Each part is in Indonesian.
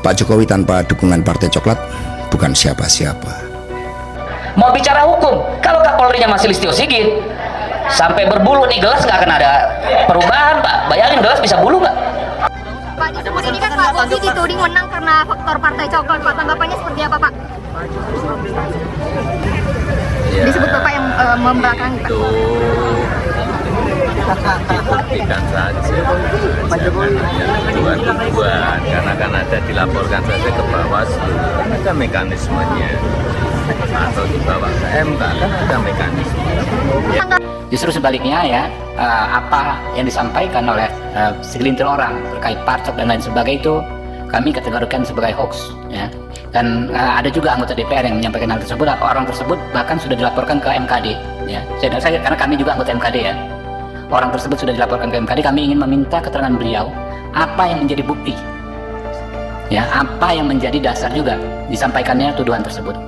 Pak Jokowi tanpa dukungan Partai Coklat bukan siapa-siapa. Mau bicara hukum, kalau Kapolrinya masih Listio Sigit, sampai berbulu nih gelas nggak akan ada perubahan, Pak. Bayangin gelas bisa bulu nggak? Pak, diskusi ini kan Pak Bobi dituding menang karena faktor Partai Coklat. Pak, tanggapannya seperti apa, Pak? Ya, disebut Bapak yang membelakangi, Pak. Dibuktikan saja buat karena kan ada dilaporkan saja ke Bawaslu, kan ada mekanismenya, atau dibawa ke MK kan ada mekanisme. Justru sebaliknya ya, apa yang disampaikan oleh segelintir orang terkait parcok dan lain sebagainya itu kami kategorikan sebagai hoax ya. Dan ada juga anggota DPR yang menyampaikan hal tersebut. Orang tersebut bahkan sudah dilaporkan ke MKD ya. Karena kami juga anggota MKD ya. Orang tersebut sudah dilaporkan ke MKD. Kami ingin meminta keterangan beliau apa yang menjadi bukti ya, apa yang menjadi dasar juga disampaikannya tuduhan tersebut.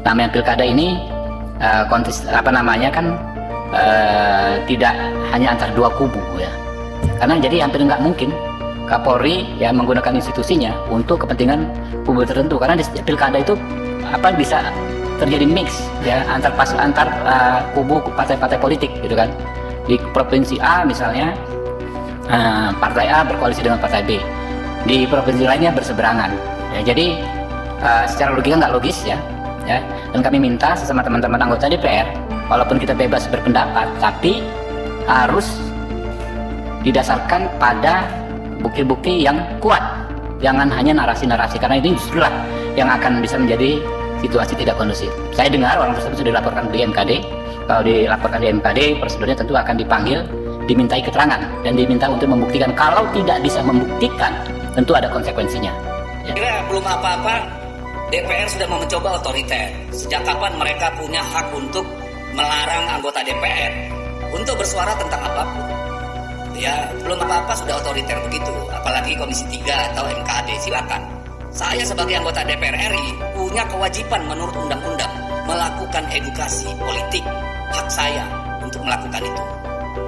Namanya pilkada ini tidak hanya antara dua kubu ya, karena jadi hampir nggak mungkin Kapolri ya menggunakan institusinya untuk kepentingan kubu tertentu, karena di pilkada itu bisa terjadi mix ya antar kubu partai-partai politik gitu kan. Di provinsi A misalnya partai A berkoalisi dengan partai B, di provinsi lainnya berseberangan ya, jadi secara logika nggak logis ya. Dan kami minta sesama teman-teman anggota DPR, walaupun kita bebas berpendapat, tapi harus didasarkan pada bukti-bukti yang kuat, jangan hanya narasi-narasi, karena ini justru yang akan bisa menjadi situasi tidak kondusif. Saya dengar orang tersebut sudah dilaporkan di MKD. Kalau dilaporkan di MKD, prosedurnya tentu akan dipanggil, dimintai keterangan, dan diminta untuk membuktikan. Kalau tidak bisa membuktikan, tentu ada konsekuensinya. Kira belum apa-apa, DPR sudah mau mencoba otoriter. Sejak kapan mereka punya hak untuk melarang anggota DPR untuk bersuara tentang apapun? Ya, belum apa-apa sudah otoriter begitu, apalagi Komisi 3 atau MKD, silakan. Saya sebagai anggota DPR RI punya kewajiban menurut undang-undang melakukan edukasi politik, hak saya untuk melakukan itu.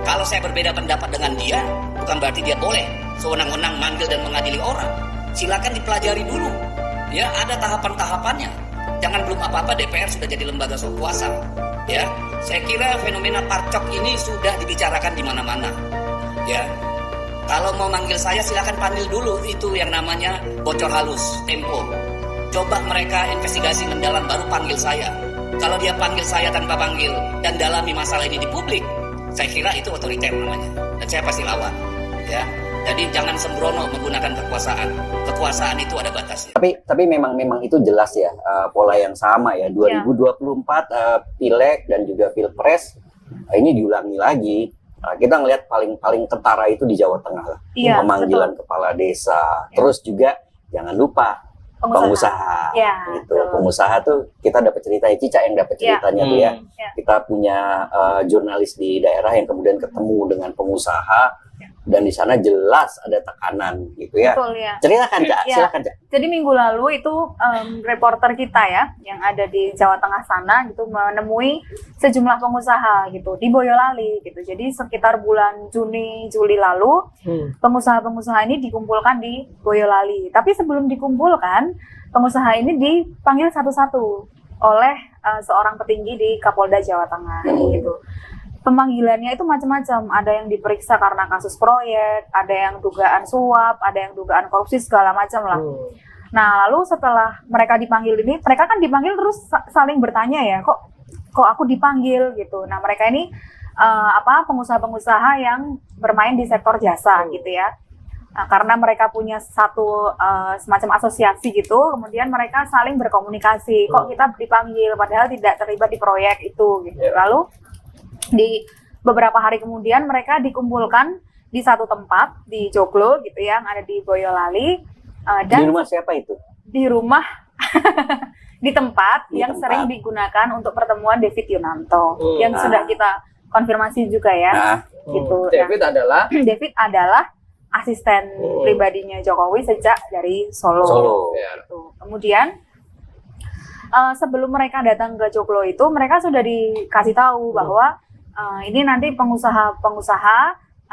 Kalau saya berbeda pendapat dengan dia, bukan berarti dia boleh sewenang-wenang manggil dan mengadili orang. Silakan dipelajari dulu. Ya, ada tahapan-tahapannya. Jangan belum apa-apa DPR sudah jadi lembaga sok kuasa. Ya, saya kira fenomena parcok ini sudah dibicarakan di mana-mana. Ya, kalau mau manggil saya silakan panggil dulu, itu yang namanya bocor halus, Tempo. Coba mereka investigasi mendalam baru panggil saya. Kalau dia panggil saya tanpa panggil dan dalami masalah ini di publik, saya kira itu otoriter namanya, dan saya pasti lawan. Ya, jadi jangan sembrono menggunakan kekuasaan. Kekuasaan itu ada batasnya. Tapi memang itu jelas ya, pola yang sama ya. 2024 pileg dan juga pilpres ini diulangi lagi. Kita ngelihat paling ketara itu di Jawa Tengah lah, pemanggilan betul. Kepala desa, terus juga jangan lupa pengusaha gitu. Pengusaha tuh kita dapat cerita, Cica yang dapat ceritanya tuh ya. Kita punya jurnalis di daerah yang kemudian ketemu dengan pengusaha dan di sana jelas ada tekanan gitu ya. Betul, ya. Ceritakan Cak, silakan Cak. Jadi minggu lalu itu reporter kita ya yang ada di Jawa Tengah sana gitu menemui sejumlah pengusaha gitu di Boyolali gitu. Jadi sekitar bulan Juni Juli lalu pengusaha-pengusaha ini dikumpulkan di Boyolali. Tapi sebelum dikumpulkan, pengusaha ini dipanggil satu-satu oleh seorang petinggi di Kapolda Jawa Tengah gitu. Pemanggilannya itu macam-macam, ada yang diperiksa karena kasus proyek, ada yang dugaan suap, ada yang dugaan korupsi, segala macam lah. Nah, lalu setelah mereka dipanggil ini, mereka kan dipanggil terus saling bertanya ya, kok aku dipanggil gitu. Nah, mereka ini pengusaha-pengusaha yang bermain di sektor jasa gitu ya. Nah, karena mereka punya satu semacam asosiasi gitu, kemudian mereka saling berkomunikasi, kok kita dipanggil padahal tidak terlibat di proyek itu gitu. Lalu di beberapa hari kemudian mereka dikumpulkan di satu tempat di Joglo gitu ya, yang ada di Boyolali. Dan di rumah siapa itu? Di rumah di tempat yang sering digunakan untuk pertemuan David Yunanto yang sudah kita konfirmasi juga ya. Gitu. David adalah asisten pribadinya Jokowi sejak dari Solo. Gitu. Kemudian sebelum mereka datang ke Joglo itu, mereka sudah dikasih tahu bahwa ini nanti pengusaha-pengusaha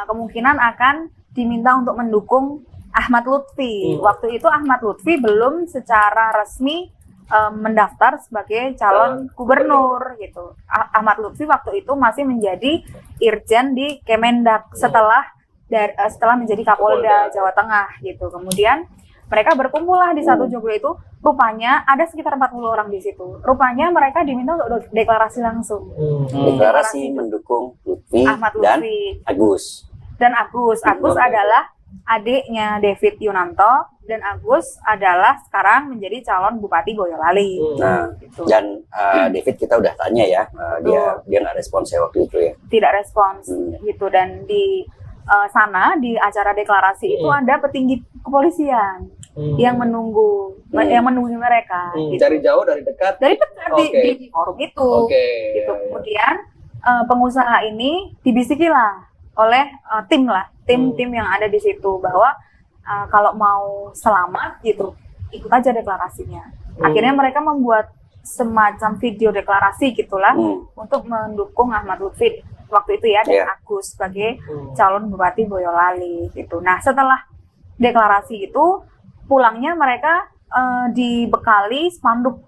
kemungkinan akan diminta untuk mendukung Ahmad Lutfi. Waktu itu Ahmad Lutfi belum secara resmi mendaftar sebagai calon gubernur gitu. Ahmad Lutfi waktu itu masih menjadi Irjen di Kemendak setelah menjadi Kapolda Jawa Tengah gitu. Kemudian mereka berkumpul lah di satu joglo itu. Rupanya ada sekitar 40 orang di situ. Rupanya mereka diminta untuk deklarasi langsung. Deklarasi mendukung Lutfi Ahmad dan Lutfi Agus. Agus adalah adiknya David Yunanto, dan Agus adalah sekarang menjadi calon Bupati Boyolali. Nah, gitu. dan David kita udah tanya ya, dia nggak respons ya waktu itu ya. Tidak respons gitu, dan di sana di acara deklarasi itu ada petinggi kepolisian yang menunggu mereka. Gitu. Dari jauh, dari dekat. Dari dekat di forum itu. Gitu. Ya. Kemudian pengusaha ini dibisikilah oleh tim yang ada di situ bahwa kalau mau selamat gitu ikut aja deklarasinya. Akhirnya mereka membuat semacam video deklarasi gitulah untuk mendukung Ahmad Lutfi waktu itu ya, dan Agus sebagai calon Bupati Boyolali gitu. Nah, setelah deklarasi itu pulangnya mereka dibekali spanduk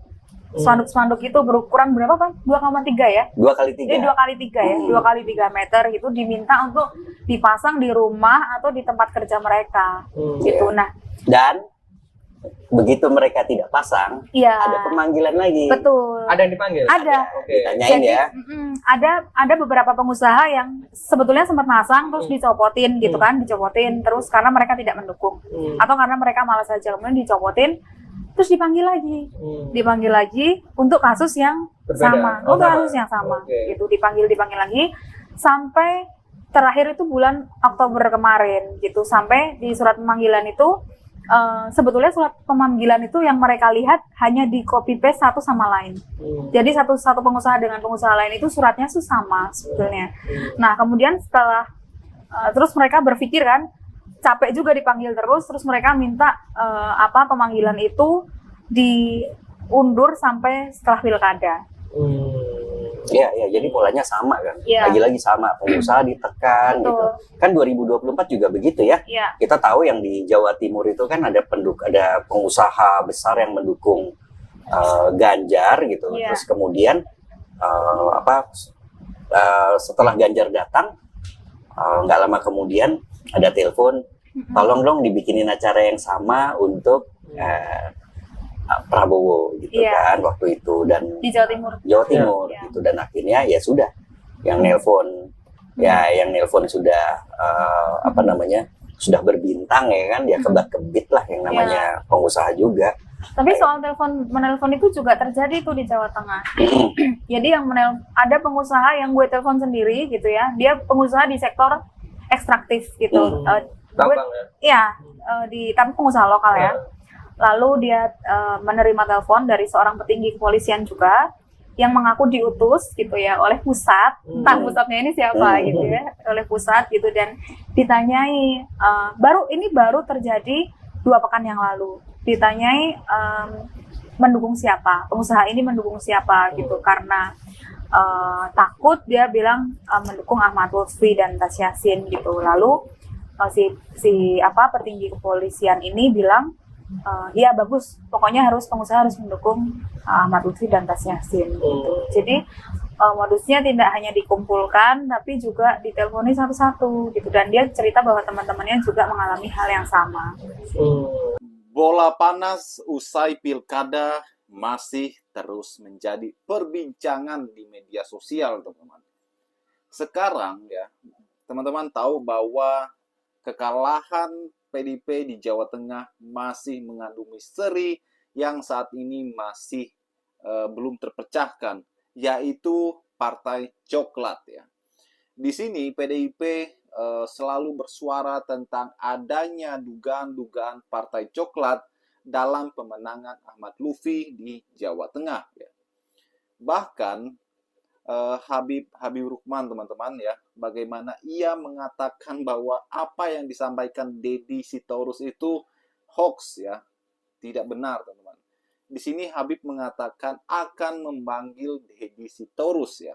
itu berukuran berapa Pak? 2,3 ya? 2x3. Jadi 2x3 ya, 2x3 meter itu diminta untuk dipasang di rumah atau di tempat kerja mereka gitu. Nah, dan begitu mereka tidak pasang, ada pemanggilan lagi. Betul. Ada yang dipanggil? Ada. Ditanyain Jadi, ya. ada beberapa pengusaha yang sebetulnya sempat masang terus dicopotin gitu kan, dicopotin terus karena mereka tidak mendukung atau karena mereka malas saja, kemudian dicopotin terus dipanggil lagi untuk kasus yang berbeda. sama, gitu, dipanggil lagi sampai terakhir itu bulan Oktober kemarin gitu, sampai di surat pemanggilan itu sebetulnya surat pemanggilan itu yang mereka lihat hanya di copy paste satu sama lain. Jadi satu pengusaha dengan pengusaha lain itu suratnya tuh sama sebetulnya. Nah, kemudian setelah terus mereka berpikir kan capek juga dipanggil terus mereka minta pemanggilan itu diundur sampai setelah pilkada. Iya, jadi polanya sama kan. Lagi-lagi sama, pengusaha ditekan gitu. Kan 2024 juga begitu ya. Kita tahu yang di Jawa Timur itu kan ada pengusaha besar yang mendukung Ganjar gitu. Terus kemudian setelah Ganjar datang, nggak lama kemudian ada telepon, tolong dong dibikinin acara yang sama untuk Prabowo gitu kan waktu itu, dan di Jawa Timur gitu, dan akhirnya ya sudah yang nelpon sudah sudah berbintang ya kan, dia kebak-kebit lah yang namanya pengusaha juga. Tapi soal menelpon itu juga terjadi tuh di Jawa Tengah. Jadi ada pengusaha yang gue telepon sendiri gitu ya, dia pengusaha di sektor ekstraktif gitu. Tapi pengusaha lokal ya. Lalu dia menerima telepon dari seorang petinggi kepolisian juga yang mengaku diutus gitu ya oleh pusat, entah pusatnya ini siapa gitu ya, oleh pusat gitu, dan ditanyai baru terjadi 2 pekan yang lalu, ditanyai mendukung siapa, pengusaha ini mendukung siapa gitu, karena takut dia bilang mendukung Ahmad Lutfi dan Tas Yassin gitu. Lalu petinggi kepolisian ini bilang iya bagus, pokoknya pengusaha harus mendukung Ahmad Lutfi dan Tas Yassin gitu. Jadi modusnya tidak hanya dikumpulkan tapi juga diteleponi satu-satu gitu, dan dia cerita bahwa teman-temannya juga mengalami hal yang sama. Bola panas usai pilkada masih terus menjadi perbincangan di media sosial, teman-teman. Sekarang ya, teman-teman tahu bahwa kekalahan PDIP di Jawa Tengah masih mengandung misteri yang saat ini masih belum terpecahkan, yaitu Partai Coklat ya. Di sini PDIP selalu bersuara tentang adanya dugaan-dugaan Partai Coklat dalam pemenangan Ahmad Lutfi di Jawa Tengah ya. Bahkan Habib Rukman, teman-teman ya, bagaimana ia mengatakan bahwa apa yang disampaikan Deddy Sitorus itu hoax ya, tidak benar, teman-teman. Di sini Habib mengatakan akan memanggil Deddy Sitorus ya.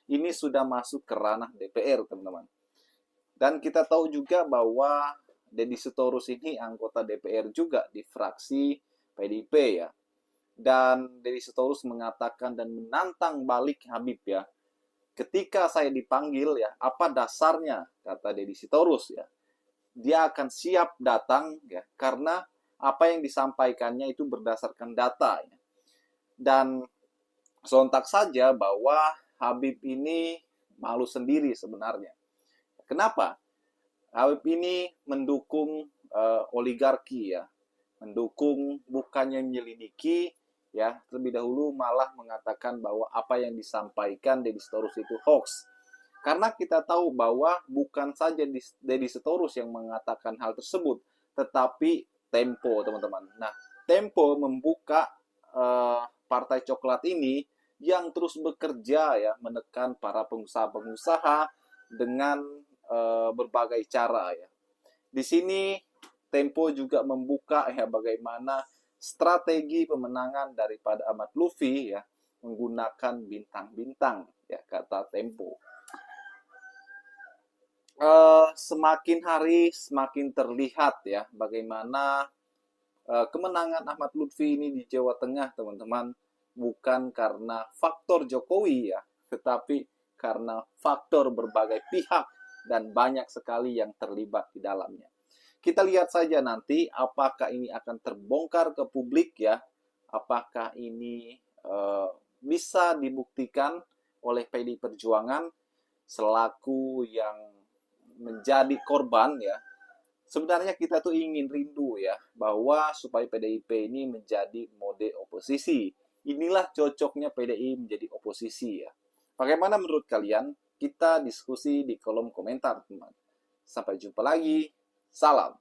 Ini sudah masuk ke ranah DPR, teman-teman. Dan kita tahu juga bahwa Deddy Sitorus ini anggota DPR juga di fraksi PDIP ya. Dan Deddy Sitorus mengatakan dan menantang balik Habib ya. Ketika saya dipanggil ya, apa dasarnya, kata Deddy Sitorus ya. Dia akan siap datang ya, karena apa yang disampaikannya itu berdasarkan data ya. Dan sontak saja bahwa Habib ini malu sendiri sebenarnya. Kenapa? Habib ini mendukung oligarki ya, mendukung bukannya menyelidiki ya, terlebih dahulu malah mengatakan bahwa apa yang disampaikan Deddy Sitorus itu hoax. Karena kita tahu bahwa bukan saja Deddy Sitorus yang mengatakan hal tersebut, tetapi Tempo, teman-teman. Nah, Tempo membuka Partai Coklat ini yang terus bekerja ya, menekan para pengusaha-pengusaha dengan berbagai cara ya. Di sini Tempo juga membuka ya bagaimana strategi pemenangan daripada Ahmad Lutfi ya, menggunakan bintang-bintang ya, kata Tempo. Semakin hari semakin terlihat ya bagaimana kemenangan Ahmad Lutfi ini di Jawa Tengah, teman-teman, bukan karena faktor Jokowi ya, tetapi karena faktor berbagai pihak dan banyak sekali yang terlibat di dalamnya. Kita lihat saja nanti apakah ini akan terbongkar ke publik ya, apakah ini bisa dibuktikan oleh PDI Perjuangan selaku yang menjadi korban ya. Sebenarnya kita tuh ingin rindu ya bahwa supaya PDIP ini menjadi mode oposisi. Inilah cocoknya PDI menjadi oposisi ya. Bagaimana menurut kalian? Kita diskusi di kolom komentar, teman. Sampai jumpa lagi. Salam.